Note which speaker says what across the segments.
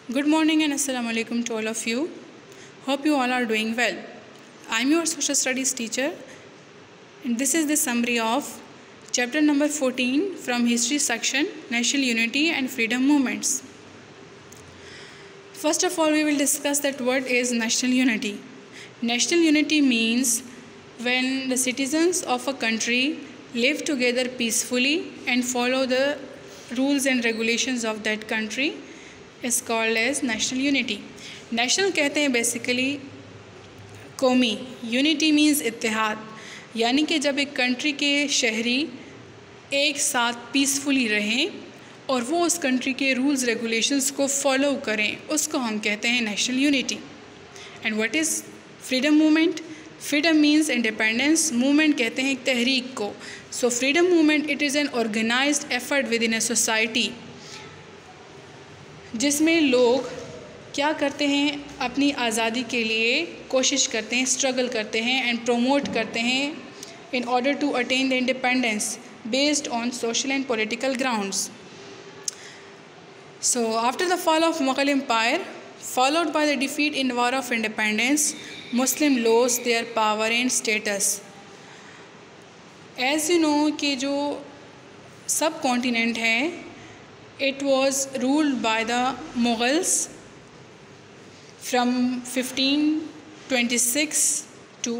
Speaker 1: Good morning and assalamu alaikum to all of you. Hope you all are doing well. I'm your social studies teacher and this is the summary of chapter number 14 from history section, National Unity and Freedom Movements. First of all, we will discuss that what is national unity. National unity means when the citizens of a country live together peacefully and follow the rules and regulations of that country is called as national unity. National कहते हैं basically कौमी, unity means इत्तेहाद, यानी कि जब एक country के शहरी एक साथ पीसफुली रहें और वो उस कंट्री के रूल्स रेगुलेशंस को फॉलो करें, उसको हम कहते हैं national unity. And what is freedom movement? Freedom means independence, movement कहते हैं एक तहरीक को. So freedom movement it is an organised effort within a society जिसमें लोग क्या करते हैं, अपनी आज़ादी के लिए कोशिश करते हैं, स्ट्रगल करते हैं एंड प्रोमोट करते हैं in order to attain the independence based on social and political grounds. So after the fall of Mughal Empire, followed by the defeat in War of Independence, Muslim lost their power and status. As you know कि जो सब continent है, it was ruled by the Mughals from 1526 to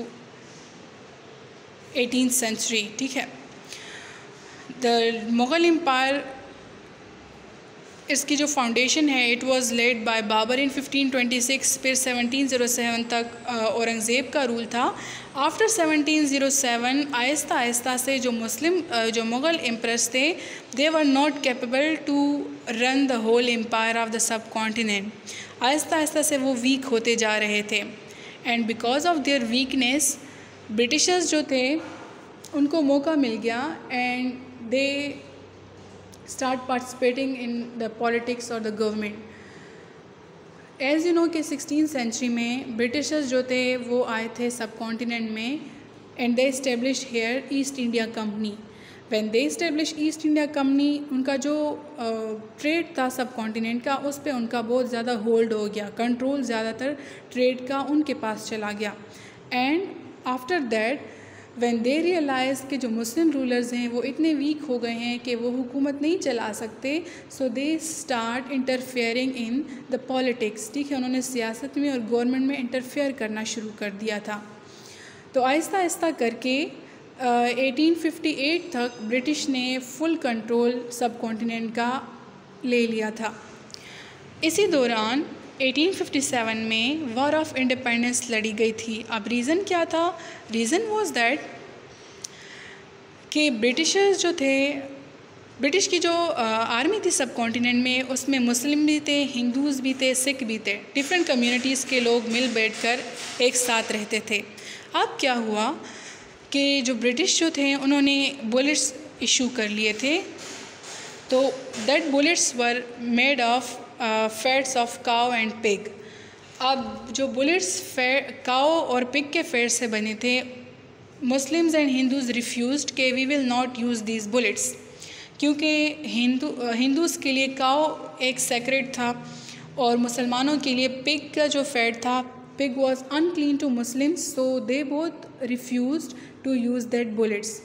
Speaker 1: 18th century. ठीक है. The Mughal Empire इसकी जो foundation है it was laid by Babur in 1526, फिर 1707 तक औरंगज़ेब का रूल था. आफ्टर 1707 आहिस्ता आहिस्ता से जो मुग़ल एम्परर्स थे they were not capable to run the whole empire of the subcontinent. आहिस्ता आहिस्ता से वो वीक होते जा रहे थे and because of their weakness Britishers जो थे उनको मौका मिल गया and they start participating in the politics or the government. As you know कि 16th century में ब्रिटिशर्स जो थे वो आए थे सब कॉन्टिनेंट में and they established here East India Company. When they established East India Company, उनका जो ट्रेड था सब कॉन्टिनेंट का उस पर उनका बहुत ज़्यादा होल्ड हो गया, कंट्रोल ज़्यादातर ट्रेड का उनके पास चला गया. And after that when they realize कि जो मुस्लिम रूलर्स हैं वो इतने वीक हो गए हैं कि वो हुकूमत नहीं चला सकते, so they start interfering in the politics. ठीक है, उन्होंने सियासत में और गवर्नमेंट में इंटरफेयर करना शुरू कर दिया था. तो आहिस्ता आहिस्ता करके 1858 तक ब्रिटिश ने फुल कंट्रोल सब कॉन्टिनेंट का ले लिया था. इसी दौरान 1857 में वॉर ऑफ इंडिपेंडेंस लड़ी गई थी. अब रीज़न क्या था? रीज़न वाज दैट कि ब्रिटिशर्स जो थे, ब्रिटिश की जो आर्मी थी सब कॉन्टिनेंट में उसमें मुस्लिम भी थे, हिंदूज़ भी थे, सिख भी थे, डिफरेंट कम्युनिटीज़ के लोग मिल बैठकर एक साथ रहते थे. अब क्या हुआ कि जो ब्रिटिश जो थे उन्होंने बुलेट्स इशू कर लिए थे. तो that bullets were made of fats of cow and pig. अब जो बुलेट्स काउ और पिग के फैट से बने थे, मुस्लिम्स एंड हिंदूज़ रिफ्यूज़ड कि we will not use these bullets, क्योंकि हिंदूज़ के लिए काउ एक सेक्रेट था और मुसलमानों के लिए पिग का जो फैट था, pig was unclean to Muslims, so they both refused to use that bullets,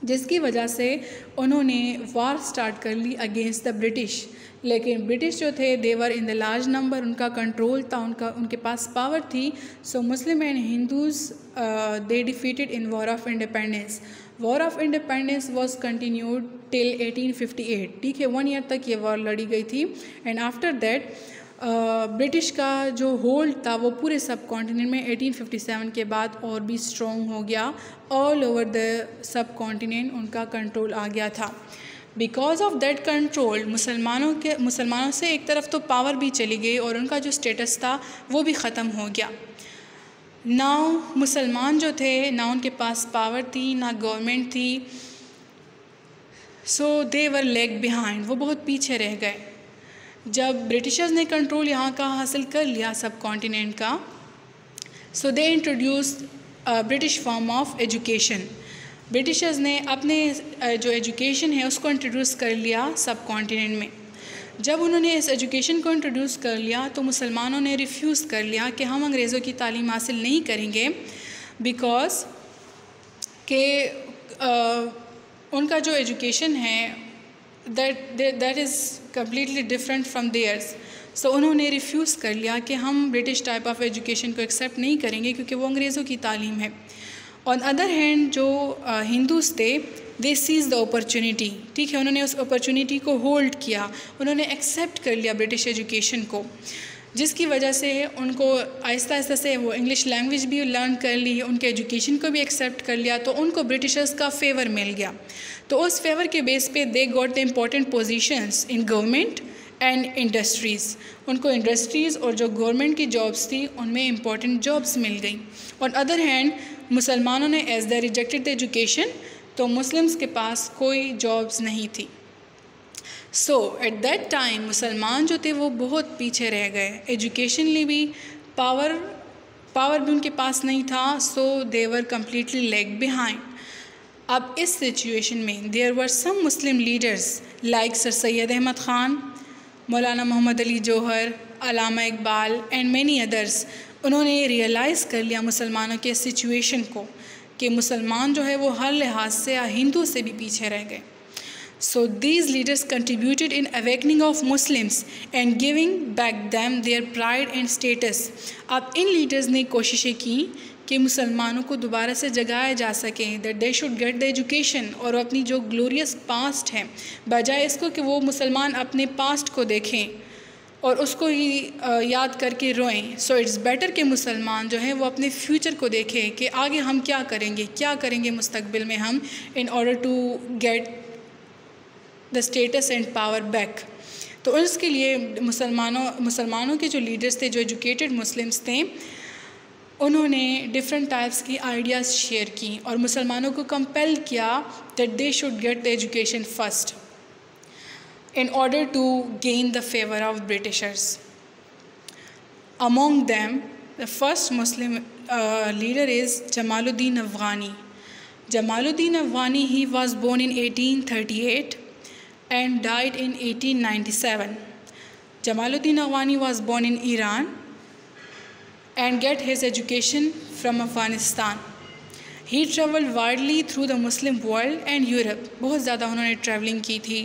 Speaker 1: जिसकी वजह से उन्होंने वार स्टार्ट कर ली अगेंस्ट द ब्रिटिश. लेकिन ब्रिटिश जो थे they were in the large number, उनका कंट्रोल था, उनके पास पावर थी. So Muslim and Hindus they defeated in war of independence. War of independence was continued till 1858. ठीक है, 1 ईयर तक ये वॉर लड़ी गई थी. एंड आफ्टर दैट ब्रिटिश का जो होल्ड था वो पूरे सब कॉन्टिनेंट में 1857 के बाद और भी स्ट्रॉन्ग हो गया. All over the sub continent उनका कंट्रोल आ गया था. बिकॉज ऑफ दैट कंट्रोल मुसलमानों से एक तरफ तो पावर भी चली गई और उनका जो स्टेटस था वो भी ख़त्म हो गया. नाउ मुसलमान जो थे ना उनके पास पावर थी ना गवर्नमेंट थी, सो दे वर लेग बिहाइंड, वो बहुत पीछे रह गए. जब ब्रिटिशर्स ने कंट्रोल यहाँ का हासिल कर लिया सब कॉन्टिनेंट का, so they introduced British form of education. Britishers ने अपने जो एजुकेशन है उसको इंट्रोड्यूस कर लिया सब कॉन्टिनेंट में. जब उन्होंने इस एजुकेशन को इंट्रोड्यूस कर लिया तो मुसलमानों ने रिफ्यूज़ कर लिया कि हम अंग्रेज़ों की तालीम हासिल नहीं करेंगे, बिकॉज़ के उनका जो एजुकेशन है that is completely different from theirs. So उन्होंने रिफ्यूज़ कर लिया कि हम ब्रिटिश टाइप ऑफ एजुकेशन को एक्सेप्ट नहीं करेंगे क्योंकि वो अंग्रेज़ों की तालीम है। ऑन अदर हैंड जो हिंदूज़ थे दे सीज द अपॉर्चुनिटी, ठीक है, उन्होंने उस अपॉर्चुनिटी को होल्ड किया, उन्होंने एक्सेप्ट कर लिया ब्रिटिश एजुकेशन को, जिसकी वजह से उनको आहिस्ता आहिस्ता से वो इंग्लिश लैंग्वेज भी लर्न कर ली, उनके एजुकेशन को भी एक्सेप्ट कर लिया, तो उनको ब्रिटिशर्स का फेवर मिल गया। तो उस फेवर के बेस पे they got the important positions in government and industries. उनको इंडस्ट्रीज़ और जो गवर्नमेंट की जॉब्स थी उनमें इम्पॉर्टेंट जॉब्स मिल गई। ऑन अदर हैंड मुसलमानों ने as the rejected the education, तो मुस्लिम्स के पास कोई जॉब्स नहीं थी। सो एट दैट टाइम मुसलमान जो थे वो बहुत पीछे रह गए, एजुकेशनली भी पावर भी उनके पास नहीं था, so they were completely lag behind. अब इस सिचुएशन में there were some Muslim leaders like sir Syed Ahmad Khan, Maulana Mohammad Ali Jauhar, Allama Iqbal and many others. उन्होंने रियलाइज़ कर लिया मुसलमानों के सिचुएशन को कि मुसलमान जो है वो हर लिहाज से हिंदू से भी पीछे रह गए। So these leaders contributed in awakening of Muslims and giving back them their pride and status. अब इन लीडर्स ने कोशिशें की कि मुसलमानों को दोबारा से जगाया जा सके, that they should get the education, और अपनी जो ग्लोरियस पास्ट है, बजाय इसको कि वो मुसलमान अपने पास्ट को देखें और उसको ही याद करके रोएं। सो इट्स बेटर कि मुसलमान जो है वो अपने फ्यूचर को देखें कि आगे हम क्या करेंगे मुस्तकबिल में हम, in order to get the status and power back. तो उसके लिए मुसलमानों के जो लीडर्स थे, जो एजुकेटेड मुस्लिम्स थे, उन्होंने डिफरेंट टाइप्स की आइडियाज़ शेयर की और मुसलमानों को कंपेल किया that they should get the education first in order to gain the favor of Britishers. Among them, the first Muslim leader is Jamaluddin Afghani. Jamaluddin Afghani, he was born in 1838 and died in 1897. Jamaluddin Afghani was born in Iran and get his education from Afghanistan. He travelled widely through the Muslim world and Europe. बहुत ज़्यादा उन्होंने travelling की थी,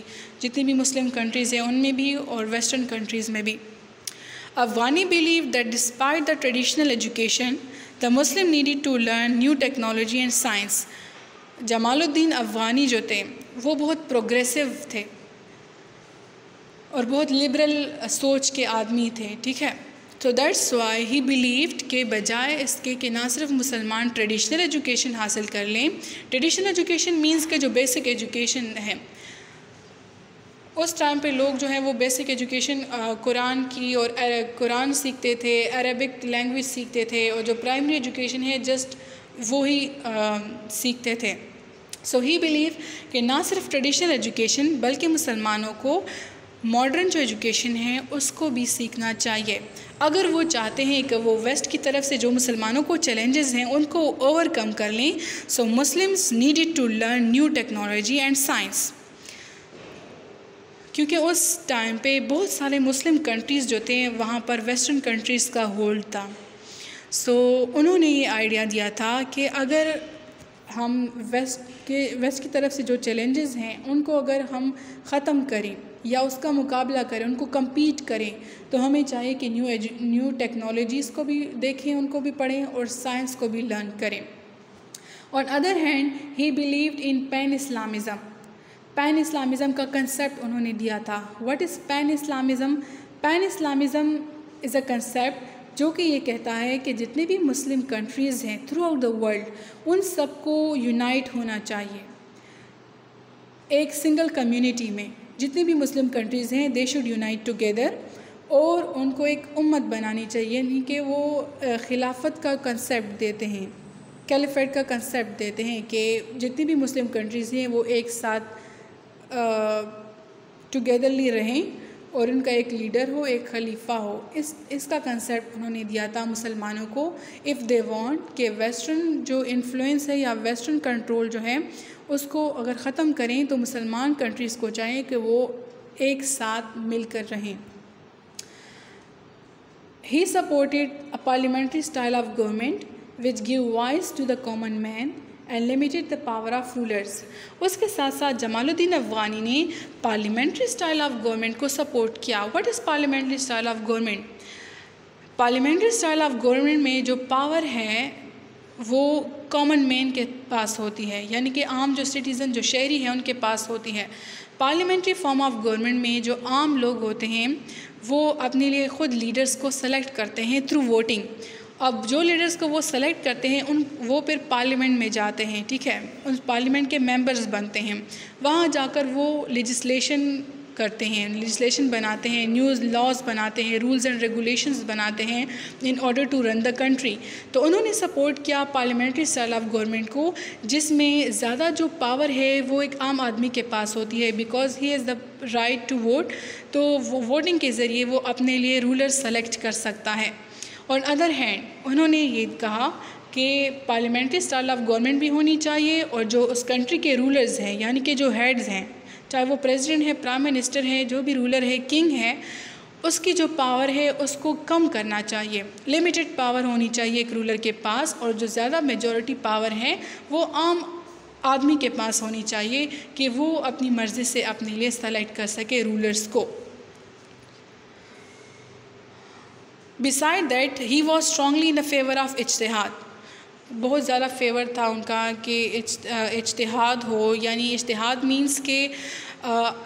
Speaker 1: जितनी भी मुस्लिम countries हैं उनमें भी और वेस्टर्न कंट्रीज़ में भी। Afghani believed that despite the traditional education, the Muslim needed to learn new technology and science. Jamaluddin Afghani जो थे वो बहुत प्रोग्रेसिव थे और बहुत लिबरल सोच के आदमी थे, ठीक है। तो दैट्स वाई ही बिलीव्ड के बजाय इसके कि ना सिर्फ मुसलमान ट्रेडिशनल एजुकेशन हासिल कर लें, ट्रेडिशनल एजुकेशन मींस के जो बेसिक एजुकेशन है, उस टाइम पे लोग जो हैं वो बेसिक एजुकेशन कुरान की और कुरान सीखते थे, अरबिक लैंग्वेज सीखते थे, और जो प्राइमरी एजुकेशन है जस्ट वो ही सीखते थे। सो ही बिलीव कि ना सिर्फ ट्रेडिशनल एजुकेशन बल्कि मुसलमानों को मॉडर्न जो एजुकेशन है उसको भी सीखना चाहिए, अगर वो चाहते हैं कि वो वेस्ट की तरफ से जो मुसलमानों को चैलेंजेस हैं उनको ओवरकम कर लें। So Muslims needed to learn new technology and science, क्योंकि उस टाइम पे बहुत सारे मुस्लिम कंट्रीज़ जो थे वहाँ पर वेस्टर्न कंट्रीज़ का होल्ड था। सो उन्होंने ये आइडिया दिया था कि अगर हम वेस्ट की तरफ से जो चैलेंजेस हैं उनको अगर हम ख़त्म करें या उसका मुकाबला करें, उनको कम्पीट करें, तो हमें चाहिए कि न्यू टेक्नोलॉजीज़ को भी देखें, उनको भी पढ़ें और साइंस को भी लर्न करें। On other hand he believed in pan Islamism. Pan Islamism का कंसेप्ट उन्होंने दिया था। What is pan Islamism? Pan Islamism is a concept जो कि ये कहता है कि जितने भी मुस्लिम कंट्रीज़ हैं थ्रू आउट द वर्ल्ड उन सबको यूनाइट होना चाहिए एक सिंगल कम्युनिटी में। जितनी भी मुस्लिम कंट्रीज़ हैं दे शुड यूनाइट टुगेदर और उनको एक उम्मत बनानी चाहिए, यानी कि वो खिलाफत का कंसेप्ट देते हैं, कैलिफेट का कंसेप्ट देते हैं कि जितनी भी मुस्लिम कंट्रीज़ हैं वो एक साथ टुगेदरली रहें और उनका एक लीडर हो, एक खलीफा हो। इसका कंसेप्ट उन्होंने दिया था मुसलमानों को। इफ़ दे वांट कि वेस्टर्न जो इन्फ्लुएंस है या वेस्टर्न कंट्रोल जो है उसको अगर ख़त्म करें तो मुसलमान कंट्रीज़ को चाहिए कि वो एक साथ मिलकर रहें। He supported a parliamentary style of government which give voice to the common man and limited the power of rulers। उसके साथ साथ जमालुद्दीन अफ़गानी ने पार्लियामेंट्री स्टाइल ऑफ गवर्नमेंट को सपोर्ट किया। What is parliamentary style of government? Parliamentary style of government में जो power है वो कॉमन मैन के पास होती है, यानी कि आम जो सिटीज़न जो शहरी हैं उनके पास होती है। पार्लियामेंट्री फॉर्म ऑफ गवर्नमेंट में जो आम लोग होते हैं वो अपने लिए ख़ुद लीडर्स को सेलेक्ट करते हैं थ्रू वोटिंग। अब जो लीडर्स को वो सेलेक्ट करते हैं वो फिर पार्लियामेंट में जाते हैं, ठीक है, उस पार्लियामेंट के मेंबर्स बनते हैं। वहाँ जाकर वो लेजिस्लेशन करते हैं, लेजिस्लेशन बनाते हैं, न्यूज़ लॉज बनाते हैं, रूल्स एंड रेगुलेशंस बनाते हैं in order to run the country. तो उन्होंने सपोर्ट किया पार्लियामेंट्री स्टाइल ऑफ गवर्नमेंट को, जिसमें ज़्यादा जो पावर है वो एक आम आदमी के पास होती है, because he has the right to vote. तो वो वोटिंग के ज़रिए वो अपने लिए रूलर सेलेक्ट कर सकता है। ऑन अदर हैंड उन्होंने ये कहा कि पार्लियामेंट्री स्टाइल ऑफ गवर्नमेंट भी होनी चाहिए और जो उस कंट्री के रूलर्स हैं, यानी कि जो हेड्स हैं, चाहे वो प्रेसिडेंट है, प्राइम मिनिस्टर है, जो भी रूलर है, किंग है, उसकी जो पावर है उसको कम करना चाहिए। लिमिटेड पावर होनी चाहिए एक रूलर के पास, और जो ज़्यादा मेजॉरिटी पावर है वो आम आदमी के पास होनी चाहिए कि वो अपनी मर्ज़ी से अपने लिए सेलेक्ट कर सके रूलर्स को। Beside that he was strongly in the favour of इज्तिहाद। बहुत ज़्यादा फेवर था उनका कि इज्तिहाद हो, यानी इज्तिहाद मीन्स के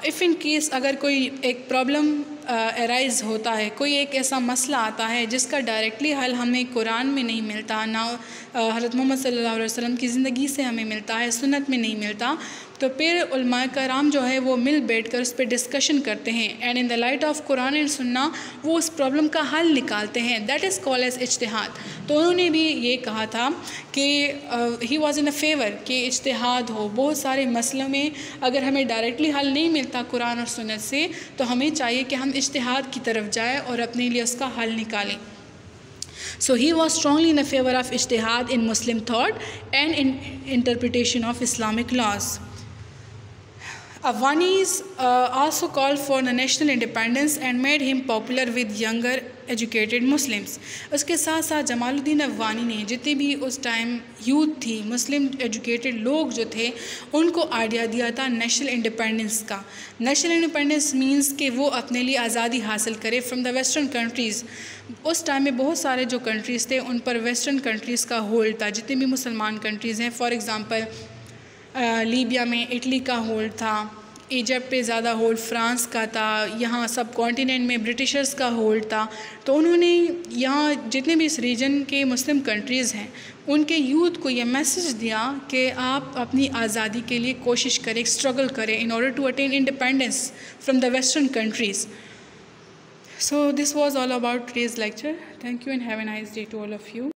Speaker 1: इफ़ इन केस अगर कोई एक प्रॉब्लम अराइज़ होता है, कोई एक ऐसा मसला आता है जिसका डायरेक्टली हल हमें कुरान में नहीं मिलता, ना हज़रत मोहम्मद सल्लल्लाहु अलैहि वसल्लम की ज़िंदगी से हमें मिलता है, सुन्नत में नहीं मिलता, तो फिर उलमाए कराम जो है वो मिल बैठ कर उस पर डिस्कशन करते हैं and in the light of Quran and सुन्ना वो उस प्रॉब्लम का हल निकालते हैं। दैट इज़ कॉल्ड एज इज्तिहाद। तो उन्होंने भी ये कहा था कि he was in a favour कि इज्तिहाद हो। बहुत सारे मसलों में अगर हमें डायरेक्टली हल नहीं मिलता कुरान और सुन्नत से, तो हमें चाहिए कि हम इज्तिहाद की तरफ जाएँ और अपने लिए उसका हल निकालें। So he was strongly in a favor of ijtihad in Muslim thought and in interpretation of Islamic laws. Afghanis also called for the national independence and made him popular with younger educated Muslims. उसके साथ साथ जमालुद्दीन अफ़गानी ने जितने भी उस time youth थी, मुस्लिम educated लोग जो थे, उनको आइडिया दिया था नेशनल इंडिपेंडेंस का। नेशनल इंडिपेंडेंस मींस कि वो अपने लिए आज़ादी हासिल करे फ्रॉम द वेस्टर्न कंट्रीज़। उस टाइम में बहुत सारे जो कंट्रीज़ थे उन पर वेस्टर्न कंट्रीज़ का होल्ड था, जितने भी मुसलमान कंट्रीज़ हैं। फॉर एग्ज़ाम्पल लीबिया में इटली का होल्ड था, इजिप्ट पे ज़्यादा होल्ड फ्रांस का था, यहाँ सब कॉन्टिनेंट में ब्रिटिशर्स का होल्ड था। तो उन्होंने यहाँ जितने भी इस रीजन के मुस्लिम कंट्रीज़ हैं उनके यूथ को ये मैसेज दिया कि आप अपनी आज़ादी के लिए कोशिश करें, स्ट्रगल करें in order to attain independence from the western countries. So this was all about today's lecture. Thank you and have a nice day to all of you.